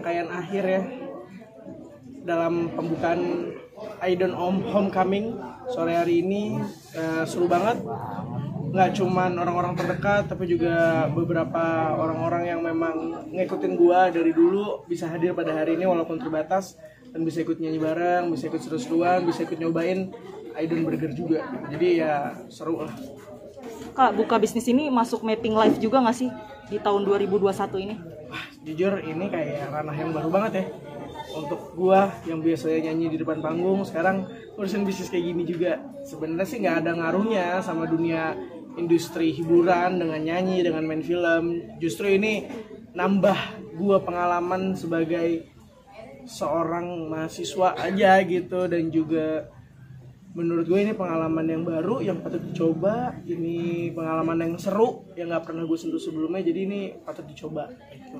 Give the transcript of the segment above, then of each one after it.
rangkaian akhir ya dalam pembukaan Idon Homecoming sore hari ini. Seru banget, nggak cuman orang-orang terdekat tapi juga beberapa orang-orang yang memang ngikutin gua dari dulu bisa hadir pada hari ini walaupun terbatas, dan bisa ikut nyanyi bareng, bisa ikut seru-seruan, bisa ikut nyobain Idon Burger juga. Jadi ya seru lah. Kak, buka bisnis ini masuk mapping live juga nggak sih di tahun 2021 ini? Jujur ini kayak ranah yang baru banget ya untuk gua yang biasanya nyanyi di depan panggung, sekarang urusan bisnis kayak gini juga. Sebenarnya sih nggak ada ngaruhnya sama dunia industri hiburan dengan nyanyi, dengan main film. Justru ini nambah gua pengalaman sebagai seorang mahasiswa aja gitu, dan juga menurut gue ini pengalaman yang baru yang patut dicoba. Ini pengalaman yang seru yang nggak pernah gue sentuh sebelumnya, jadi ini patut dicoba gitu.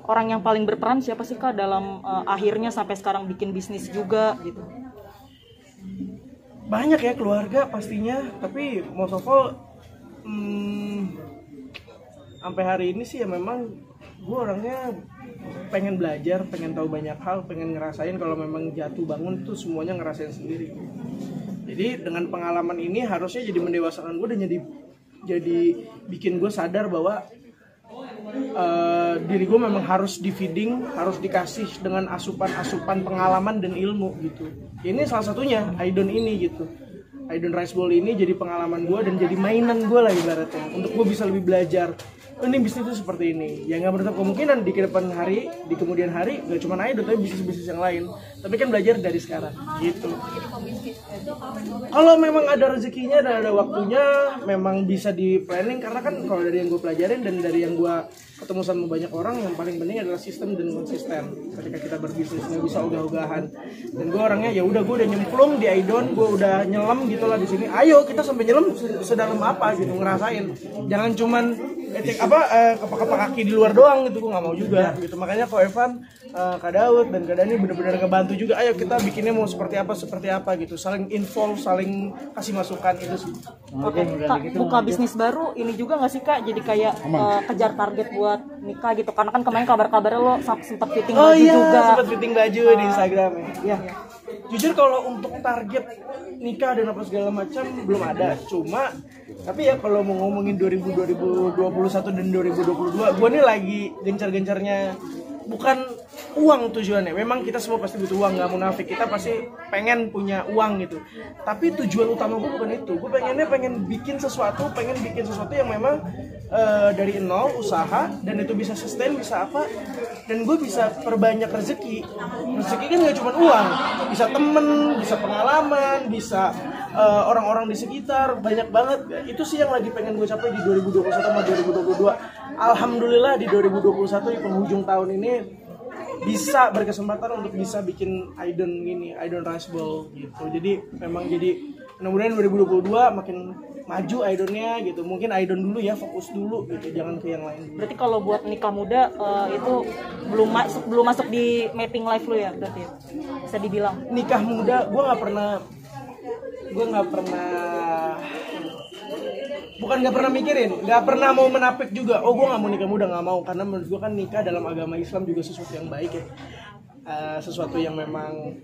Orang yang paling berperan siapa sih Kak dalam akhirnya sampai sekarang bikin bisnis juga gitu? Banyak ya, keluarga pastinya, tapi most of all sampai hari ini sih ya memang gue orangnya pengen belajar, pengen tahu banyak hal, pengen ngerasain kalau memang jatuh bangun tuh semuanya ngerasain sendiri. Jadi dengan pengalaman ini harusnya jadi mendewasakan gue dan jadi bikin gue sadar bahwa diri gue memang harus di feeding, harus dikasih dengan asupan pengalaman dan ilmu gitu. Ini salah satunya Idon ini gitu. Idon Rice Bowl ini jadi pengalaman gue dan jadi mainan gue lah ibaratnya, untuk gue bisa lebih belajar. Ini bisnis itu seperti ini. Ya nggak berarti kemungkinan di kemudian hari nggak cuma Idon tapi bisnis-bisnis yang lain. Tapi kan belajar dari sekarang gitu. Kalau memang ada rezekinya dan ada waktunya, memang bisa di planning. Karena kan kalau dari yang gue pelajarin dan dari yang gue ketemu sama banyak orang, yang paling penting adalah sistem dan konsisten. Ketika kita berbisnis nggak bisa ogah-ogahan. Dan gue orangnya ya udah, gue udah nyemplung di Idon, gue udah nyelam gitulah di sini. Ayo kita sampai nyelam sedalam apa gitu, ngerasain. Jangan cuman kepak kaki di luar doang gitu, gue nggak mau juga gitu. Makanya Ko Evan, Kak Daud dan Kak Dani benar-benar ngebantu juga. Ayo kita bikinnya mau seperti apa gitu, saling involve, saling kasih masukan itu sih. Oke, Kak, buka bisnis baru ini juga nggak sih Kak, jadi kayak kejar target buat nikah gitu, karena kan kemarin kabar-kabarnya lo sempat fitting baju juga. Sempat fitting baju di Instagram ya. Jujur kalau untuk target nikah dan apa segala macam belum ada, tapi ya kalau mau ngomongin 2021 dan 2022, gue nih lagi gencar-gencarnya. Bukan uang tujuannya, memang kita semua pasti butuh uang, nggak munafik, kita pasti pengen punya uang gitu. Tapi tujuan utama gue bukan itu. Gue pengen bikin sesuatu yang memang dari nol usaha, dan itu bisa sustain, bisa apa, dan gue bisa perbanyak rezeki. Rezeki kan nggak cuma uang, bisa temen, bisa pengalaman, bisa orang-orang di sekitar, banyak banget. Itu sih yang lagi pengen gue capai di 2021 sama 2022. Alhamdulillah di 2021 di penghujung tahun ini bisa berkesempatan untuk bisa bikin Idon Rice Bowl gitu. Jadi memang mudah-mudahan 2022 makin maju Idonnya gitu. Mungkin Idon dulu ya, fokus dulu gitu, jangan ke yang lain. Berarti kalau buat nikah muda itu belum masuk di mapping live lo ya, berarti bisa dibilang. Nikah muda gue nggak pernah mikirin, nggak pernah mau menapik juga. Gue nggak mau nikah muda, nggak mau, karena menurut gue kan nikah dalam agama Islam juga sesuatu yang baik ya, sesuatu yang memang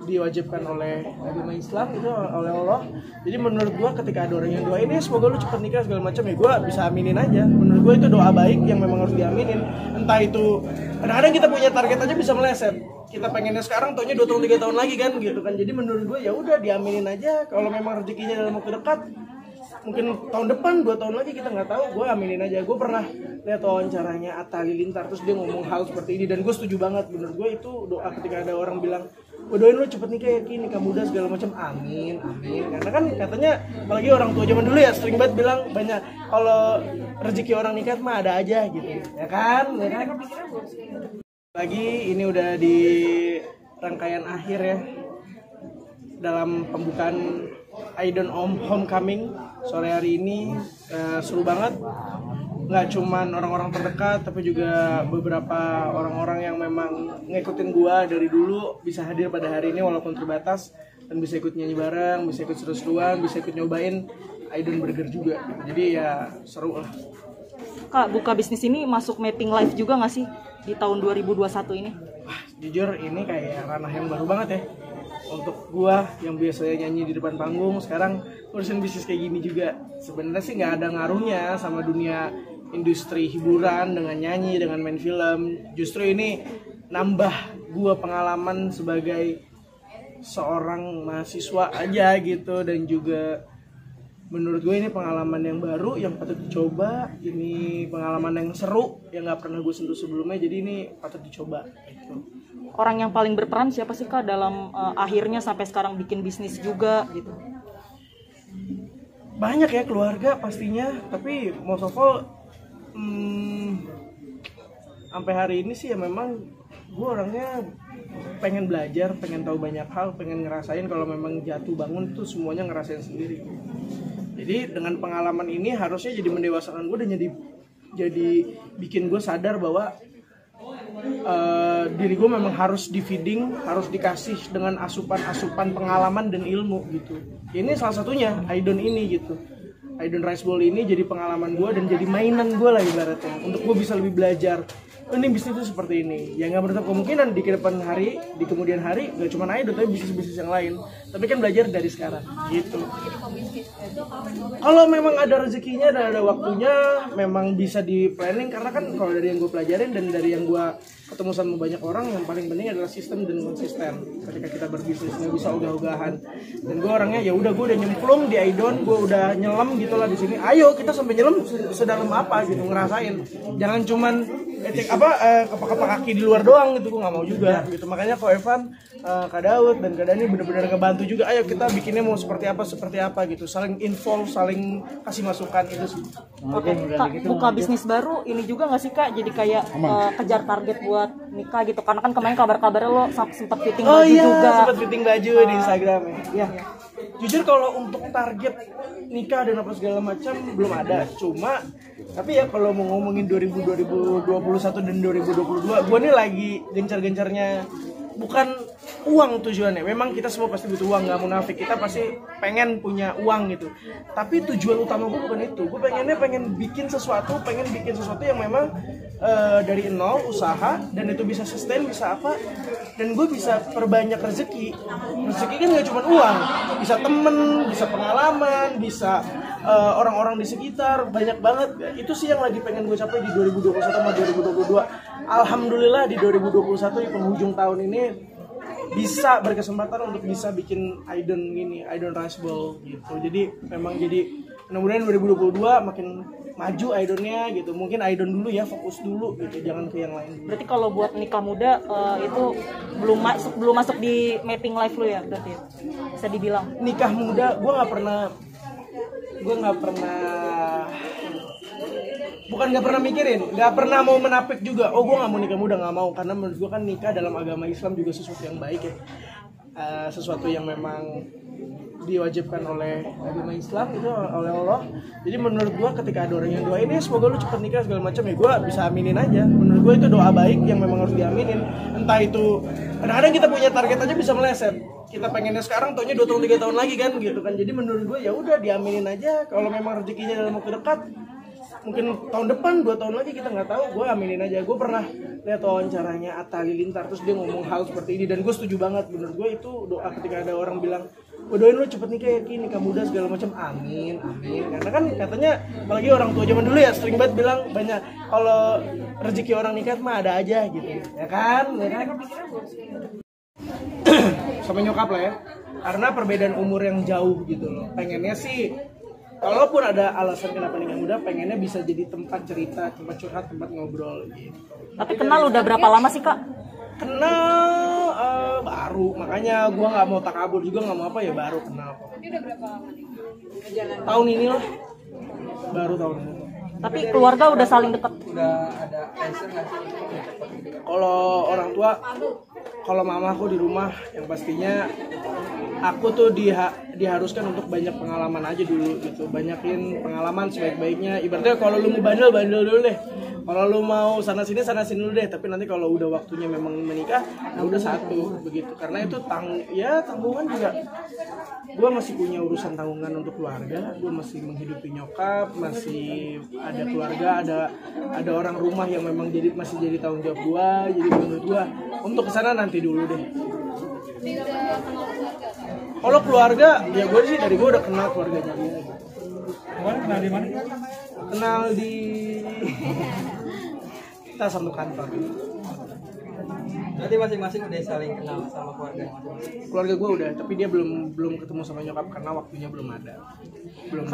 diwajibkan oleh agama Islam itu oleh Allah. Jadi menurut gue ketika ada orang yang doain ini semoga lu cepat nikah segala macam, ya gue bisa aminin aja. Menurut gue itu doa baik yang memang harus diaminin. Entah itu kadang-kadang kita punya target aja bisa meleset. Kita pengennya sekarang, taunya 2 tahun 3 tahun lagi kan gitu kan. Jadi menurut gue ya udah diaminin aja. Kalau memang rezekinya dalam waktu dekat, mungkin tahun depan, 2 tahun lagi, kita nggak tahu, gue aminin aja. Gue pernah lihat wawancaranya Atta Halilintar, terus dia ngomong hal seperti ini, dan gue setuju banget. Menurut gue itu doa ketika ada orang bilang, gue doain lu cepet nikah ya Ki, nikah muda segala macam, amin. Karena kan katanya, apalagi orang tua zaman dulu ya sering banget bilang, banyak kalau rezeki orang nikah mah ada aja gitu, ya kan? Lagi ini udah di rangkaian akhir ya dalam pembukaan Idon Homecoming sore hari ini. Seru banget, nggak cuman orang-orang terdekat tapi juga beberapa orang-orang yang memang ngikutin gua dari dulu bisa hadir pada hari ini walaupun terbatas, dan bisa ikut nyanyi bareng, bisa ikut seru-seruan, bisa ikut nyobain Idon Burger juga. Jadi ya seru lah. Kak, buka bisnis ini masuk mapping live juga nggak sih di tahun 2021 ini? Wah, jujur ini kayak ranah yang baru banget ya. Untuk gua yang biasanya nyanyi di depan panggung, sekarang urusan bisnis kayak gini juga. Sebenarnya sih nggak ada ngaruhnya sama dunia industri hiburan dengan nyanyi, dengan main film. Justru ini nambah gua pengalaman sebagai seorang mahasiswa aja gitu, dan juga menurut gue ini pengalaman yang baru yang patut dicoba. Ini pengalaman yang seru yang nggak pernah gue sentuh sebelumnya, jadi ini patut dicoba gitu. Orang yang paling berperan siapa sih Kak dalam akhirnya sampai sekarang bikin bisnis juga gitu? Banyak ya, keluarga pastinya, tapi most of all sampai hari ini sih ya memang gue orangnya pengen belajar, pengen tahu banyak hal, pengen ngerasain. Kalau memang jatuh bangun tuh semuanya ngerasain sendiri. Jadi dengan pengalaman ini harusnya jadi mendewasakan gue dan jadi bikin gue sadar bahwa diri gue memang harus di feeding, harus dikasih dengan asupan pengalaman dan ilmu gitu. Ini salah satunya Aidon ini gitu. Aidon Rice Bowl ini jadi pengalaman gue dan jadi mainan gue lah ibaratnya, untuk gue bisa lebih belajar. Ini bisnis itu seperti ini. Ya nggak berarti kemungkinan di kemudian hari nggak cuma Aidon tapi bisnis yang lain. Tapi kan belajar dari sekarang gitu. Kalau memang ada rezekinya dan ada waktunya, memang bisa di planning. Karena kan kalau dari yang gue pelajarin dan dari yang gue ketemu sama banyak orang, yang paling penting adalah sistem dan konsisten. Ketika kita berbisnis nggak bisa ogah-ogahan. Dan gue orangnya ya udah, gue udah nyemplung di Aidon, gue udah nyelam gitulah di sini. Ayo kita sampai nyelam sedalam apa gitu, ngerasain. Jangan cuman kepak kaki di luar doang gitu, gue nggak mau juga gitu. Makanya Ko Evan, Kak Daud dan Kak Dani benar-benar ngebantu juga. Ayo kita bikinnya mau seperti apa gitu, saling involve, saling kasih masukan itu sih. Oke, Kak, buka bisnis baru ini juga nggak sih Kak, jadi kayak kejar target buat nikah gitu? Karena kan kemarin kabar-kabarnya lo sempat fitting baju juga. Sempat fitting baju di Instagram ya. Jujur kalau untuk target nikah dan apa segala macam belum ada. Tapi ya kalau mau ngomongin 2021 dan 2022, gue nih lagi gencar-gencarnya. Bukan uang tujuannya, memang kita semua pasti butuh uang, nggak munafik, kita pasti pengen punya uang gitu. Tapi tujuan utama gue bukan itu. Gue pengen bikin sesuatu yang memang dari nol usaha, dan itu bisa sustain, bisa apa, dan gue bisa perbanyak rezeki kan nggak cuma uang, bisa temen, bisa pengalaman, bisa orang-orang di sekitar, banyak banget. Itu sih yang lagi pengen gue capai di 2021 sama 2022. Alhamdulillah di 2021 di penghujung tahun ini bisa berkesempatan untuk bisa bikin Aidon Rice Bowl gitu. Jadi memang mudah-mudahan 2022 makin maju Aidonnya gitu. Mungkin Aidon dulu ya, fokus dulu gitu, jangan ke yang lain. Berarti kalau buat nikah muda itu belum masuk di mapping live lo ya, berarti bisa dibilang. Nikah muda gue nggak pernah mikirin, nggak pernah mau menapik juga. Gue nggak mau nikah muda, nggak mau, karena menurut gue kan nikah dalam agama Islam juga sesuatu yang baik ya, sesuatu yang memang diwajibkan oleh agama Islam itu oleh Allah. Jadi menurut gue ketika ada orang yang doain ini semoga lu cepat nikah segala macam, ya gue bisa aminin aja. Menurut gue itu doa baik yang memang harus diaminin. Entah itu kadang-kadang kita punya target aja bisa meleset. Kita pengennya sekarang, taunya 2 tahun 3 tahun lagi kan gitu kan. Jadi menurut gue ya udah diaminin aja. Kalau memang rezekinya dalam waktu dekat, mungkin tahun depan, 2 tahun lagi, kita nggak tahu, gue aminin aja. Gue pernah lihat wawancaranya Atta Halilintar, terus dia ngomong hal seperti ini dan gue setuju banget. Menurut gue itu doa ketika ada orang bilang, gue doain lu cepet nikah ya Ki, nikah muda segala macam, amin. Karena kan katanya, apalagi orang tua zaman dulu ya sering banget bilang, banyak kalau rezeki orang nikah mah ada aja gitu, ya kan? Sama nyokap lah ya, karena perbedaan umur yang jauh gitu loh. Pengennya sih, kalaupun ada alasan kenapa nikah muda, pengennya bisa jadi tempat cerita, tempat curhat, tempat ngobrol gitu. Tapi kenal udah berapa lama sih Kak? Kenal baru, makanya gue nggak mau takabur juga, nggak mau apa ya, baru kenal kok. Ini udah berapa lama nih? Tahun ini lah, baru tahun ini. Tapi keluarga udah saling dekat. Udah ada pressure nggak sih? Kalau orang tua, kalau mamaku di rumah, yang pastinya aku tuh diharuskan untuk banyak pengalaman aja dulu gitu, banyakin pengalaman sebaik-baiknya. Ibaratnya kalau lu mau bandel dulu deh, Kalau lu mau sana sini dulu deh, tapi nanti kalau udah waktunya memang menikah, nah udah satu begitu. Karena itu tanggungan juga. Gue masih punya urusan tanggungan untuk keluarga, gue masih menghidupi nyokap, masih ada keluarga, ada orang rumah yang memang masih jadi tanggung jawab gue. Jadi menurut gue untuk kesana nanti dulu deh. Kalau keluarga, ya gue sih dari gue udah kenal keluarganya dia. Kenal di mana? Kenal di kita satu kantor. Berarti masing-masing udah saling kenal sama keluarga. Keluarga gue udah, tapi dia belum ketemu sama nyokap karena waktunya belum ada. Belum.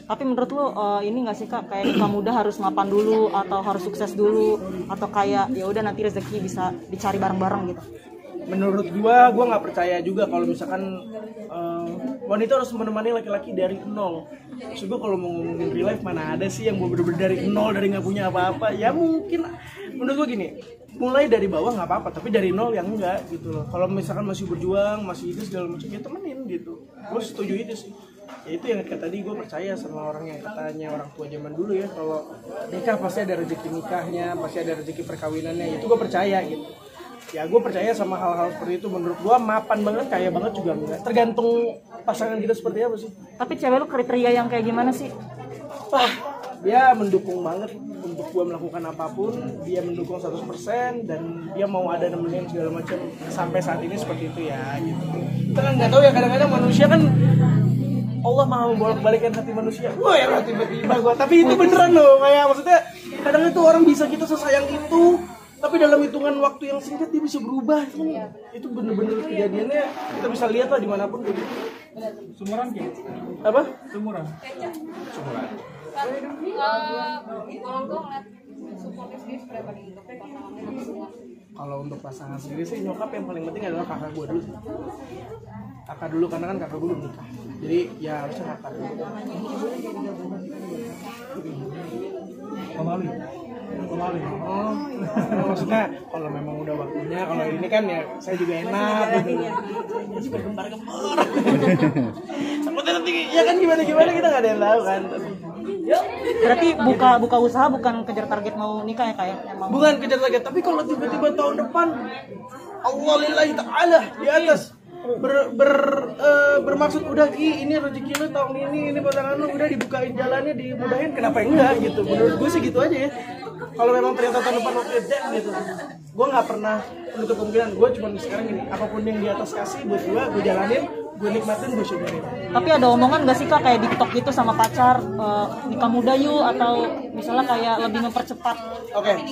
Tapi menurut lu ini nggak sih Kak, kayak nikah muda harus mapan dulu atau harus sukses dulu atau kayak ya udah nanti rezeki bisa dicari bareng-bareng gitu? Menurut gua nggak percaya juga kalau misalkan wanita harus menemani laki-laki dari nol. Maksud gua kalau mau ngomongin real life mana ada sih yang bener-bener dari nol, dari nggak punya apa-apa. Ya mungkin menurut gua gini, mulai dari bawah nggak apa-apa, tapi dari nol yang enggak gitu loh. Kalau misalkan masih berjuang, masih itu segala macam, ya temenin gitu. Gua setuju itu sih. Ya itu yang kayak tadi gue percaya sama orang yang katanya orang tua zaman dulu ya, kalau nikah pasti ada rezeki nikahnya, pasti ada rezeki perkawinannya. Itu gue percaya gitu. Ya gue percaya sama hal-hal seperti itu. Menurut gue mapan banget, kaya banget juga enggak. Tergantung pasangan kita seperti apa sih. Tapi cewek lu kriteria yang kayak gimana sih? Wah, dia mendukung banget untuk gue melakukan apapun. Dia mendukung 100% dan dia mau ada nemenin segala macam. Sampai saat ini seperti itu ya gitu. Kita kan nggak tahu ya, kadang-kadang manusia kan Allah mau bolak-balikan hati manusia. Wah ya tiba-tiba gue. Tapi itu beneran loh, kayak maksudnya kadang itu orang bisa kita sesayang itu, tapi dalam hitungan waktu yang singkat dia bisa berubah. Itu bener-bener kejadiannya kita bisa lihat lah dimanapun begitu. Sumuran gitu. Apa? Sumuran. Kalau untuk pasangan sendiri sih nyokap yang paling penting adalah kakak gue dulu. Kakak dulu karena kan kakak gue belum nikah. Jadi ya harusnya kakak dulu. Pemali. Oh, maksudnya kalau memang udah waktunya, kalau ini kan ya saya juga enak gitu. Ya sih bergembar-gembar. Sampai nanti ya kan gimana kita nggak ada yang tahu kan. Berarti buka usaha bukan kejar target mau nikah ya kayak emang. Bukan kejar target, tapi kalau tiba-tiba tahun depan Allah lillahi ta'ala di atas bermaksud udah ini rezeki lu tahun ini pasangan lu udah dibukain jalannya, dimudahin, kenapa enggak gitu. Menurut gue sih gitu aja ya. Kalau memang ternyata tahun depan oke deh gitu, gue nggak pernah menutup kemungkinan. Gue cuma sekarang gini, apapun yang di atas kasih buat gue jalanin, gue nikmatin, gue syukurin. Tapi ada omongan gak sih Kak kayak di TikTok gitu sama pacar nikah muda yuk, atau misalnya kayak lebih mempercepat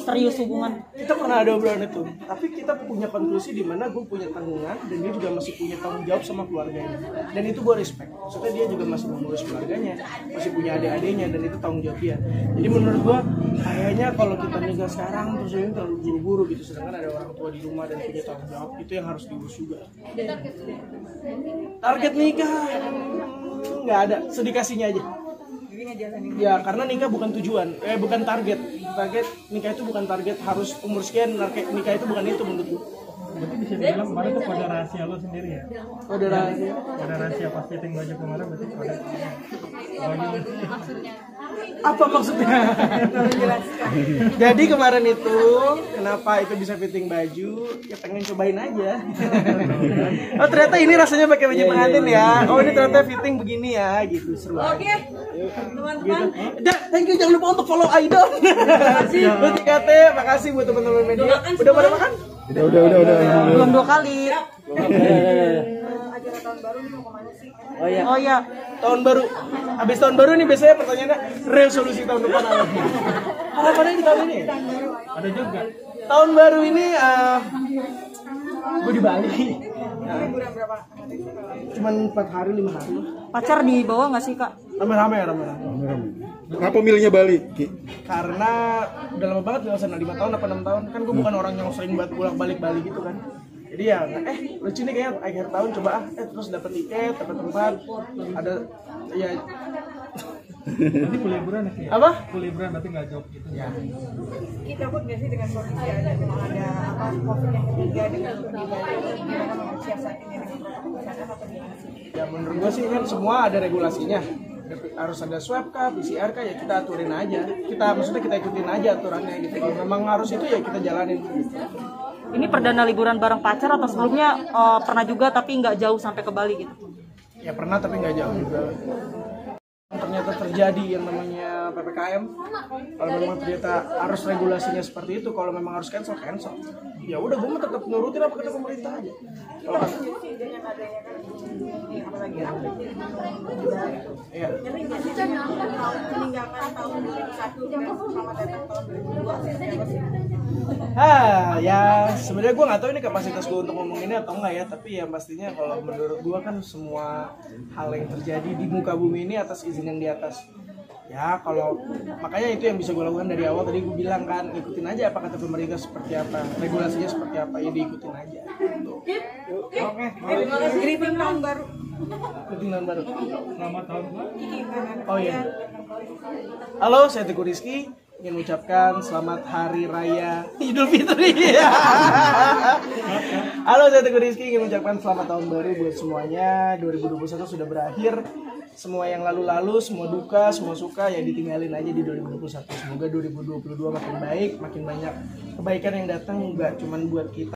serius hubungan? Kita pernah ada obrolan itu, tapi kita punya konklusi di mana gue punya tanggungan dan dia juga masih punya tanggung jawab sama keluarganya, dan itu gue respect. Maksudnya dia juga masih mengurus keluarganya, masih punya adik-adiknya, dan itu tanggung jawab dia. Jadi menurut gue kayaknya kalau kita nikah sekarang terus ini terlalu buru-buru gitu, sedangkan ada orang tua di rumah dan punya tanggung jawab, itu yang harus diurus juga. Target nikah nggak ada, sedikasinya aja. Ya karena nikah bukan tujuan, bukan target. Target nikah itu bukan target harus umur sekian. Nikah itu bukan itu menurut gue. Berarti bisa dibilang kemarin tuh kode rahasia lo sendiri ya? Kode rahasia? Kode rahasia pas fitting baju kemarin berarti kode baju. Apa maksudnya? Jadi kemarin itu kenapa itu bisa fitting baju? Ya pengen cobain aja. Oh ternyata ini rasanya pakai baju pengantin ya. Oh ini ternyata fitting begini ya, gitu seru. Oke, teman-teman. Dah, thank you, jangan lupa untuk follow Idol. Buat TKT, makasih buat teman-teman media. Udah pada makan? Udah. Belum 2 kali. Oh iya. Tahun baru. Habis tahun baru nih biasanya pertanyaannya resolusi tahun depan apa? Harapannya di tahun ini? Ada juga. Tahun baru ini gue di Bali. Cuman 4 hari 5 hari. Pacar dibawa nggak sih Kak? Rame-rame. Kenapa milihnya Bali, Ki? Karena udah lama banget gak sana, 5 tahun apa 6 tahun. Kan gue bukan orang yang sering buat bolak-balik Bali gitu kan. Jadi ya, lucu nih kayaknya akhir tahun coba terus dapat tiket, dapat tempat, ada ya. Nanti kuliburan ya? Apa? Kuliburan berarti nggak job gitu ya? Kita takut nggak sih dengan kondisi ada COVID yang ketiga dengan di Bali, gimana mensiasatinya dengan protokol kesehatan atau gimana sih? Ya menurut gue sih kan semua ada regulasinya. harus ada swab kah, PCR kah, ya kita aturin aja. Maksudnya kita ikutin aja aturannya gitu. Kalau memang harus itu ya kita jalanin. Ini perdana liburan bareng pacar atau sebelumnya pernah juga tapi nggak jauh sampai ke Bali gitu? Ya pernah tapi nggak jauh juga. Ternyata terjadi yang namanya PPKM. Kalau memang ternyata harus regulasinya seperti itu, kalau memang harus cancel. Ya udah, gue tetap nurutin apa kata pemerintah aja. Kalau kan, dengan adanya kan ini apalagi iya. jadi nggak sih dengan meninggalkan tahun 2001 dan selamat datang tahun 2002 Ya sebenarnya gue nggak tahu ini kapasitas gue untuk ngomong ini atau enggak ya, tapi yang pastinya kalau menurut gue kan semua hal yang terjadi di muka bumi ini atas izin yang di atas. Ya kalau makanya itu yang bisa gue lakukan dari awal, tadi gue bilang kan, ikutin aja apa kata pemerintah seperti apa, regulasinya seperti apa, ya diikutin aja. Oke. greeting tahun baru Ikutin tahun baru. Selamat tahun baru. Oh iya. Halo, saya Teguh Rizky. Ingin mengucapkan selamat Hari Raya Idul Fitri. Halo, saya Teguh Rizky. Ingin mengucapkan selamat tahun baru buat semuanya. 2021 sudah berakhir. Semua yang lalu-lalu, semua duka, semua suka ya ditinggalin aja di 2021. Semoga 2022 makin baik, makin banyak kebaikan yang datang, nggak cuma buat kita.